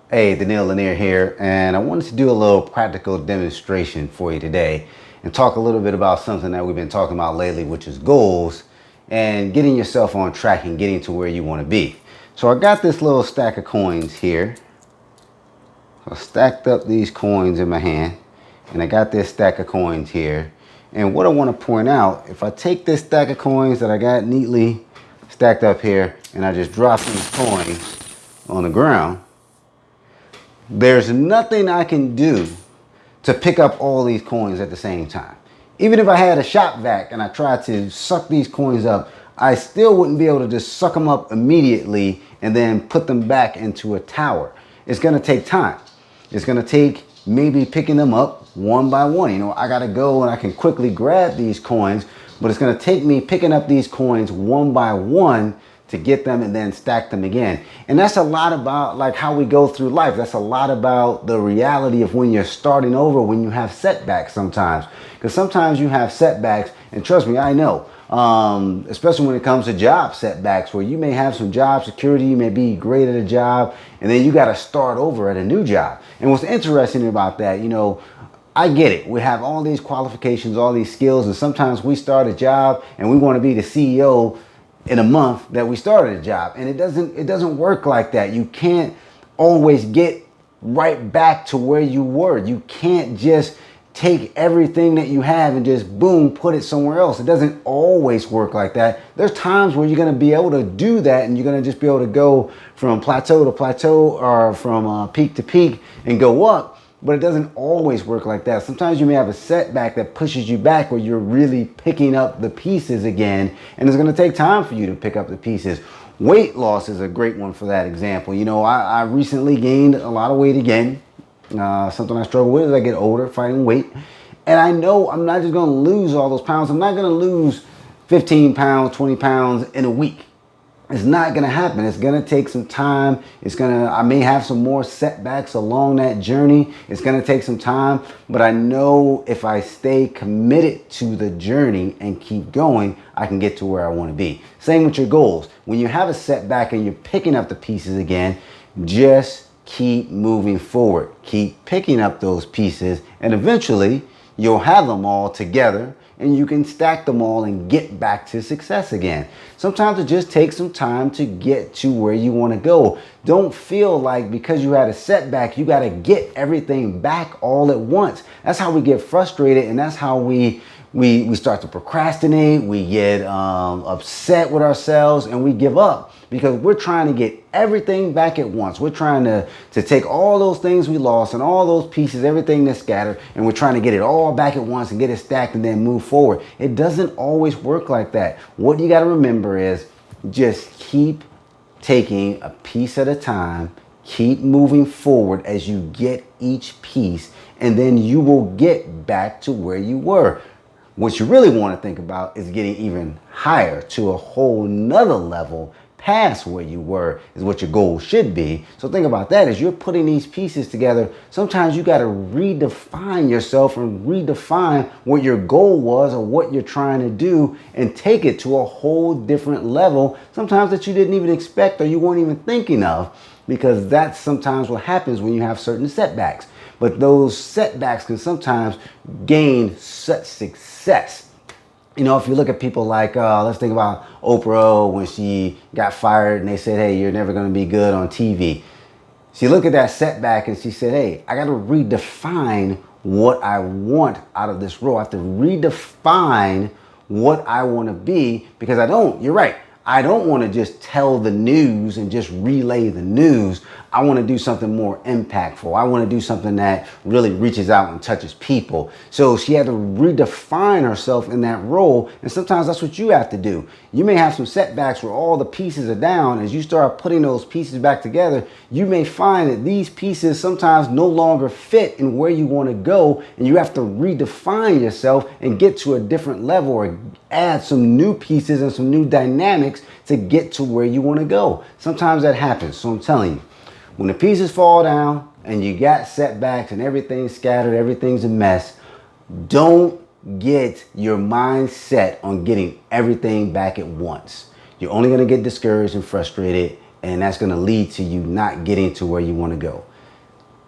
Hey, Daniel Lanier here, and I wanted to do a little practical demonstration for you today and talk a little bit about something that we've been talking about lately, which is goals and getting yourself on track and getting to where you want to be. So I got this little stack of coins here. I stacked up these coins in my hand, and I got this stack of coins here. And what I want to point out, if I take this stack of coins that I got neatly stacked up here, and I just drop these coins on the ground, there's nothing I can do to pick up all these coins at the same time. Even if I had a shop vac and I tried to suck these coins up, I still wouldn't be able to just suck them up immediately and then put them back into a tower. It's going to take time. It's going to take maybe picking them up one by one. You know, I got to go and I can quickly grab these coins, but it's going to take me picking up these coins one by one to get them and then stack them again. And that's a lot about like how we go through life. That's a lot about the reality of when you're starting over, when you have setbacks sometimes. Because sometimes you have setbacks, and trust me, I know, especially when it comes to job setbacks, where you may have some job security, you may be great at a job, and then you got to start over at a new job. And what's interesting about that, you know, I get it. We have all these qualifications, all these skills, and sometimes we start a job and we want to be the CEO in a month that we started a job, and it doesn't work like that. You can't always get right back to where you were. You can't just take everything that you have and just boom, put it somewhere else. It doesn't always work like that. There's times where you're going to be able to do that, and you're going to just be able to go from plateau to plateau, or from peak to peak and go up. But it doesn't always work like that. Sometimes you may have a setback that pushes you back, where you're really picking up the pieces again, and it's going to take time for you to pick up the pieces. Weight loss is a great one for that example. You know, I recently gained a lot of weight again. Something I struggle with as I get older, fighting weight. And I know I'm not just going to lose all those pounds. I'm not going to lose 15 pounds, 20 pounds in a week. It's not going to happen. It's going to take some time. I may have some more setbacks along that journey. It's going to take some time, but I know if I stay committed to the journey and keep going, I can get to where I want to be. Same with your goals. When you have a setback and you're picking up the pieces again, just keep moving forward. Keep picking up those pieces, and eventually you'll have them all together, and you can stack them all and get back to success again. Sometimes it just takes some time to get to where you want to go. Don't feel like because you had a setback, you got to get everything back all at once. That's how we get frustrated, and that's how we start to procrastinate. We get upset with ourselves, and we give up because we're trying to get everything back at once. We're trying to take all those things we lost and all those pieces, everything that's scattered, and we're trying to get it all back at once and get it stacked and then move forward. It doesn't always work like that. What you got to remember is just keep taking a piece at a time. Keep moving forward as you get each piece, and then you will get back to where you were. What you really want to think about is getting even higher, to a whole nother level past where you were, is what your goal should be. So think about that as you're putting these pieces together. Sometimes you got to redefine yourself and redefine what your goal was or what you're trying to do, and take it to a whole different level, sometimes that you didn't even expect or you weren't even thinking of, because that's sometimes what happens when you have certain setbacks. But those setbacks can sometimes gain such success. You know, if you look at people like, let's think about Oprah when she got fired and they said, hey, you're never going to be good on TV. She looked at that setback and she said, hey, I got to redefine what I want out of this role. I have to redefine what I want to be, because you're right. I don't want to just tell the news and just relay the news. I want to do something more impactful. I want to do something that really reaches out and touches people. So she had to redefine herself in that role. And sometimes that's what you have to do. You may have some setbacks where all the pieces are down. As you start putting those pieces back together, you may find that these pieces sometimes no longer fit in where you want to go. And you have to redefine yourself and get to a different level, or add some new pieces and some new dynamics to get to where you want to go. Sometimes that happens. So I'm telling you, when the pieces fall down and you got setbacks and everything's scattered, everything's a mess, don't get your mind set on getting everything back at once. You're only going to get discouraged and frustrated, and that's going to lead to you not getting to where you want to go.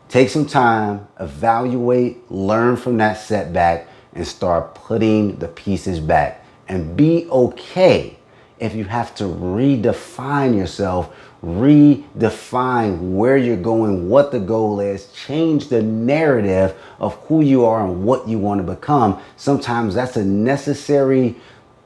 Take some time, evaluate, learn from that setback, and start putting the pieces back. And be okay if you have to redefine yourself, redefine where you're going, what the goal is, change the narrative of who you are and what you want to become. Sometimes that's a necessary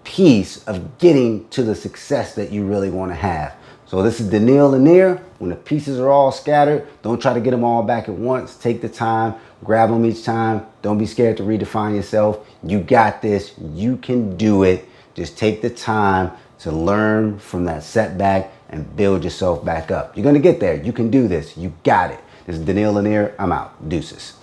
piece of getting to the success that you really want to have. So this is Daniil Lanier. When the pieces are all scattered, don't try to get them all back at once. Take the time, grab them each time. Don't be scared to redefine yourself. You got this. You can do it. Just take the time to learn from that setback and build yourself back up. You're going to get there. You can do this. You got it. This is Daniil Lanier. I'm out. Deuces.